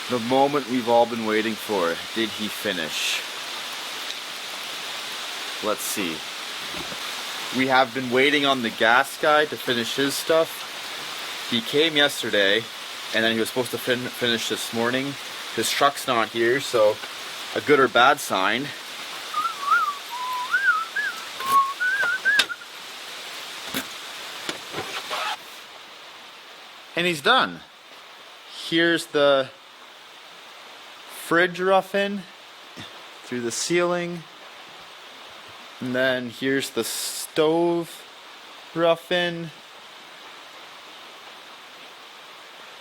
The moment we've all been waiting for. Did he finish? Let's see. We have been waiting on the gas guy to finish his stuff. He came yesterday, and then he was supposed to finish this morning. His truck's not here, so a good or bad sign. And he's done. Here's the fridge rough-in through the ceiling. And then here's the stove rough-in.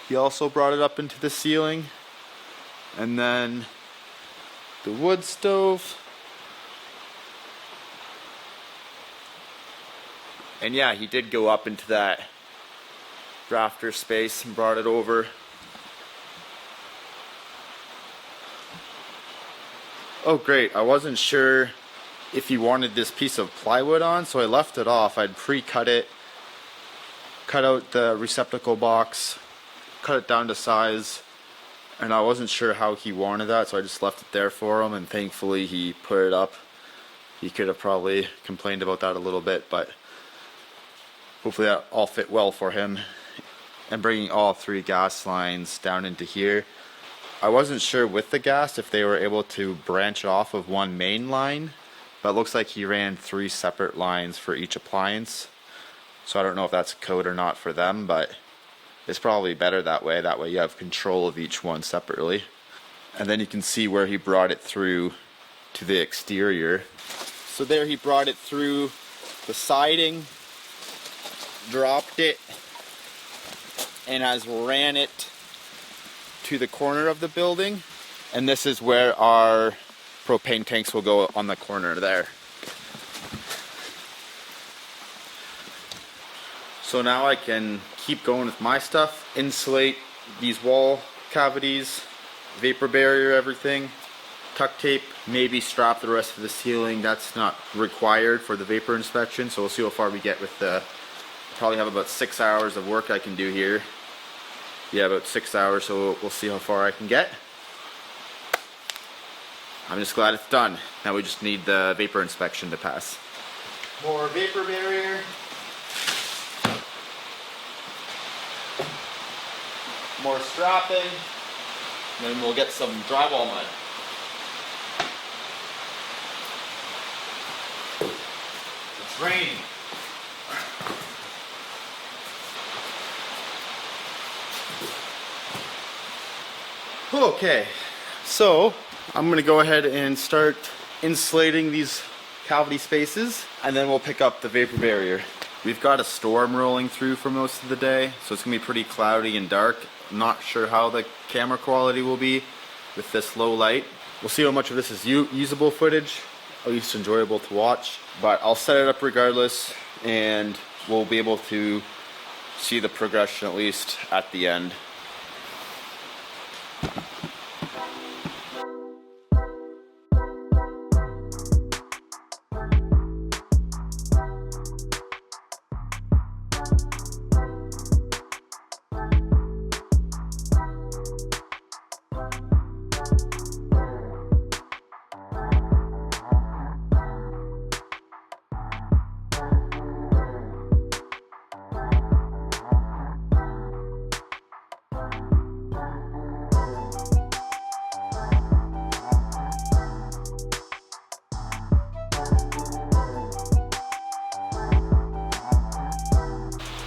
He also brought it up into the ceiling. And then the wood stove. And yeah, he did go up into that rafter space and brought it over. Oh great, I wasn't sure if he wanted this piece of plywood on, so I left it off. I'd pre-cut it, cut out the receptacle box, cut it down to size, and I wasn't sure how he wanted that, so I just left it there for him, and thankfully he put it up. He could have probably complained about that a little bit, but hopefully that all fit well for him. And bringing all 3 gas lines down into here. I wasn't sure with the gas if they were able to branch off of one main line, but it looks like he ran 3 separate lines for each appliance. So I don't know if that's code or not for them, but it's probably better that way. That way you have control of each one separately. And then you can see where he brought it through to the exterior. So there he brought it through the siding, dropped it, and has ran it to the corner of the building, and this is where our propane tanks will go on the corner there. So now I can keep going with my stuff, insulate these wall cavities, vapor barrier everything, tuck tape, maybe strap the rest of the ceiling. That's not required for the vapor inspection, so we'll see how far we get with the, probably have about 6 hours of work I can do here. Yeah, about 6 hours, so we'll see how far I can get. I'm just glad it's done. Now we just need the vapor inspection to pass. More vapor barrier. More strapping. And then we'll get some drywall mud. It's raining. Okay, so I'm going to go ahead and start insulating these cavity spaces, and then we'll pick up the vapor barrier. We've got a storm rolling through for most of the day, so it's going to be pretty cloudy and dark. I'm not sure how the camera quality will be with this low light. We'll see how much of this is usable footage, at least enjoyable to watch, but I'll set it up regardless, and we'll be able to see the progression at least at the end.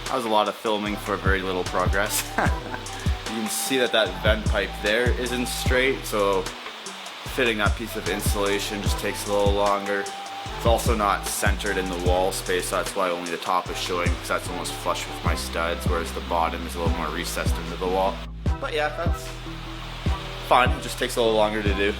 That was a lot of filming for very little progress. You can see that that vent pipe there isn't straight, so fitting that piece of insulation just takes a little longer. It's also not centered in the wall space, so that's why only the top is showing, because that's almost flush with my studs, whereas the bottom is a little more recessed into the wall. But yeah, that's fine. It just takes a little longer to do.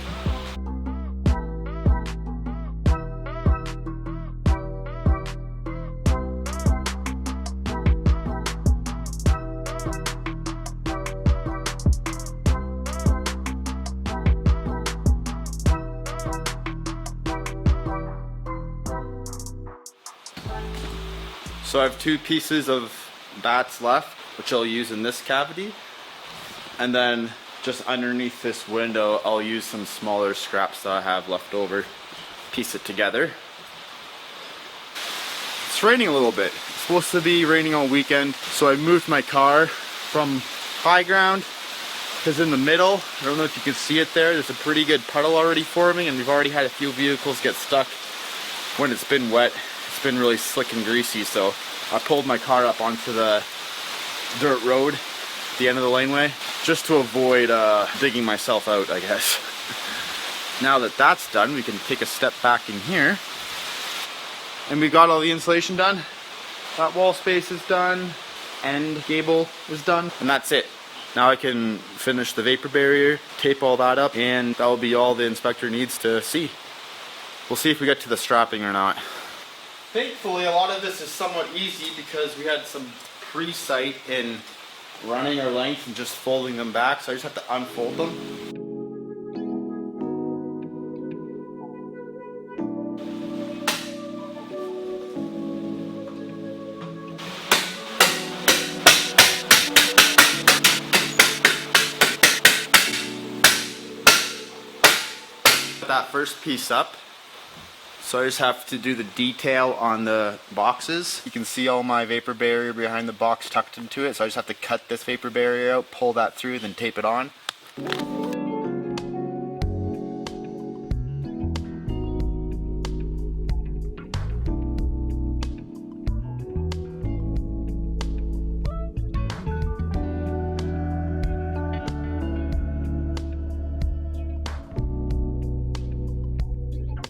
So I have 2 pieces of bats left, which I'll use in this cavity. And then just underneath this window, I'll use some smaller scraps that I have left over, piece it together. It's raining a little bit. It's supposed to be raining all weekend, so I moved my car from high ground, because in the middle, I don't know if you can see it there, there's a pretty good puddle already forming, and we've already had a few vehicles get stuck when it's been wet. It's been really slick and greasy, so I pulled my car up onto the dirt road at the end of the laneway, just to avoid digging myself out, I guess. Now that that's done, we can take a step back in here. And we got all the insulation done. That wall space is done. End gable is done. And that's it. Now I can finish the vapor barrier, tape all that up, and that will be all the inspector needs to see. We'll see if we get to the strapping or not. Thankfully, a lot of this is somewhat easy because we had some pre-sight in running our lengths and just folding them back, so I just have to unfold them. That first piece up, so I just have to do the detail on the boxes. You can see all my vapor barrier behind the box tucked into it, so I just have to cut this vapor barrier out, pull that through, then tape it on.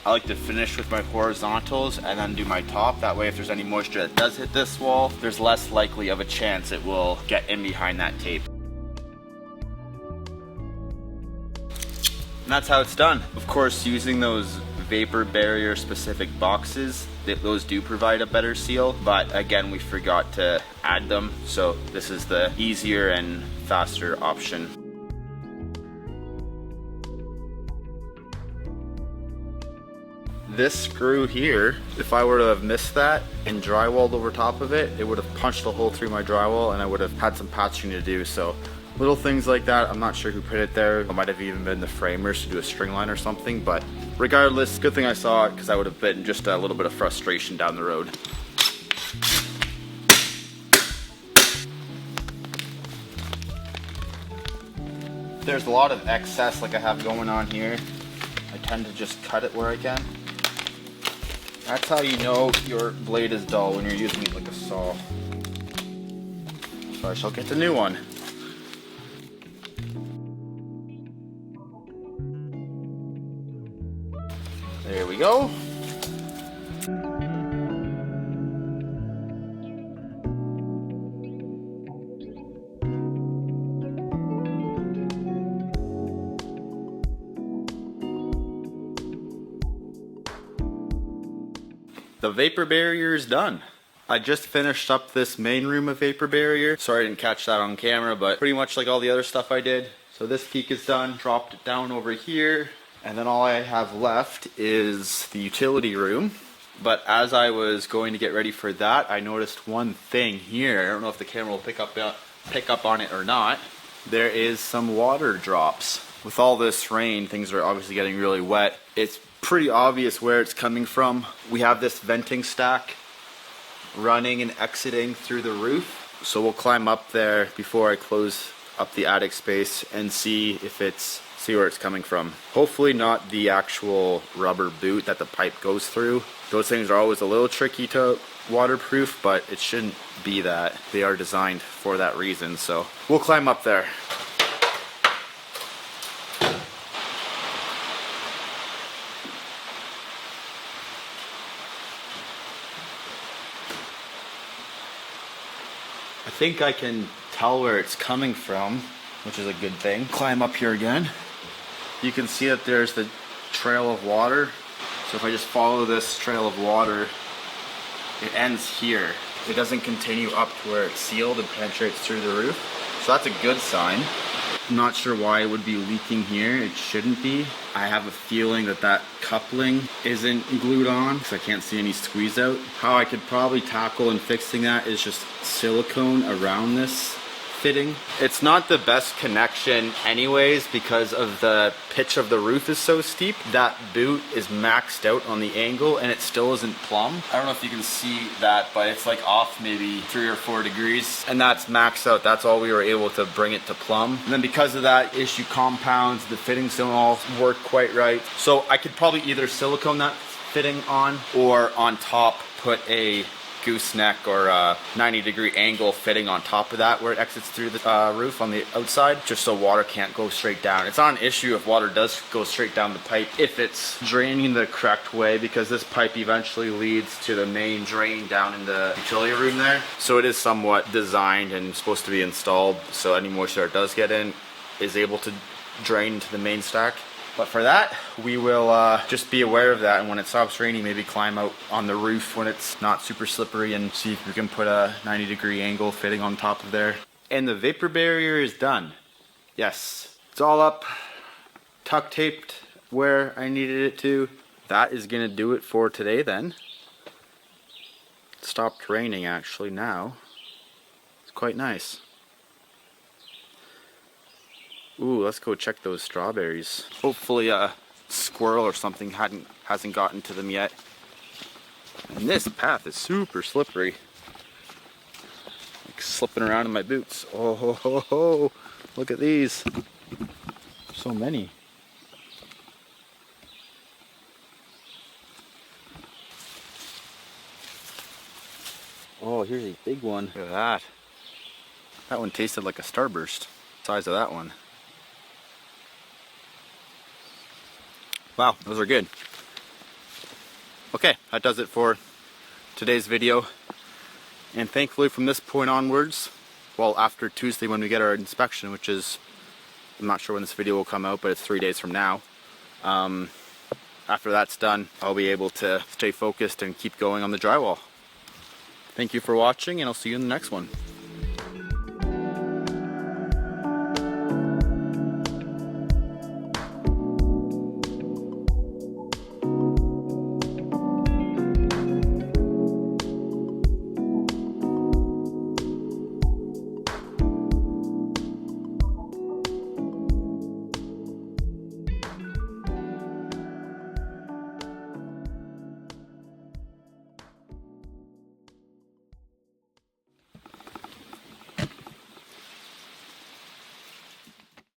I like to finish with my horizontals and then do my top. That way if there's any moisture that does hit this wall, there's less likely of a chance it will get in behind that tape. And that's how it's done. Of course, using those vapor barrier specific boxes, those do provide a better seal, but again, we forgot to add them. So this is the easier and faster option. This screw here, if I were to have missed that and drywalled over top of it, it would have punched a hole through my drywall and I would have had some patching to do. So little things like that, I'm not sure who put it there. It might have even been the framers to do a string line or something, but regardless, good thing I saw it because that would have been just a little bit of frustration down the road. There's a lot of excess like I have going on here. I tend to just cut it where I can. That's how you know your blade is dull, when you're using it like a saw. So I shall get the new one. There we go. The vapor barrier is done. I just finished up this main room of vapor barrier. Sorry I didn't catch that on camera, but pretty much like all the other stuff I did. So this peak is done, dropped it down over here, and then all I have left is the utility room. But as I was going to get ready for that, I noticed one thing here. I don't know if the camera will pick up on it or not. There is some water drops. With all this rain, things are obviously getting really wet. It's pretty obvious where it's coming from. We have this venting stack running and exiting through the roof. So we'll climb up there before I close up the attic space and see where it's coming from. Hopefully not the actual rubber boot that the pipe goes through. Those things are always a little tricky to waterproof, but it shouldn't be that. They are designed for that reason, so we'll climb up there. I think I can tell where it's coming from, which is a good thing. Climb up here again. You can see that there's the trail of water. So if I just follow this trail of water, it ends here. It doesn't continue up to where it's sealed and penetrates through the roof. So that's a good sign. I'm not sure why it would be leaking here. It shouldn't be. I have a feeling that that coupling isn't glued on because I can't see any squeeze out. How I could probably tackle and fixing that is just silicone around this fitting. It's not the best connection anyways because of the pitch of the roof is so steep. That boot is maxed out on the angle and it still isn't plumb. I don't know if you can see that, but it's like off maybe 3 or 4 degrees, and that's maxed out. That's all we were able to bring it to plumb. And then because of that issue compounds, the fittings don't all work quite right. So I could probably either silicone that fitting on or on top put a gooseneck or a 90-degree angle fitting on top of that where it exits through the roof on the outside, just so water can't go straight down. It's not an issue if water does go straight down the pipe if it's draining the correct way, because this pipe eventually leads to the main drain down in the utility room there. So it is somewhat designed and supposed to be installed so any moisture that does get in is able to drain into the main stack. But for that, we will just be aware of that, and when it stops raining, maybe climb out on the roof when it's not super slippery and see if we can put a 90-degree angle fitting on top of there. And the vapor barrier is done. Yes, it's all up, tuck taped where I needed it to. That is gonna do it for today then. It stopped raining actually now. It's quite nice. Ooh, let's go check those strawberries. Hopefully a squirrel or something hasn't gotten to them yet. And this path is super slippery. Like slipping around in my boots. Oh ho ho ho! Look at these. So many. Oh, here's a big one. Look at that. That one tasted like a Starburst. Size of that one. Wow, those are good. Okay, that does it for today's video. And thankfully from this point onwards, well, after Tuesday when we get our inspection, which is, I'm not sure when this video will come out, but it's 3 days from now. After that's done, I'll be able to stay focused and keep going on the drywall. Thank you for watching, and I'll see you in the next one.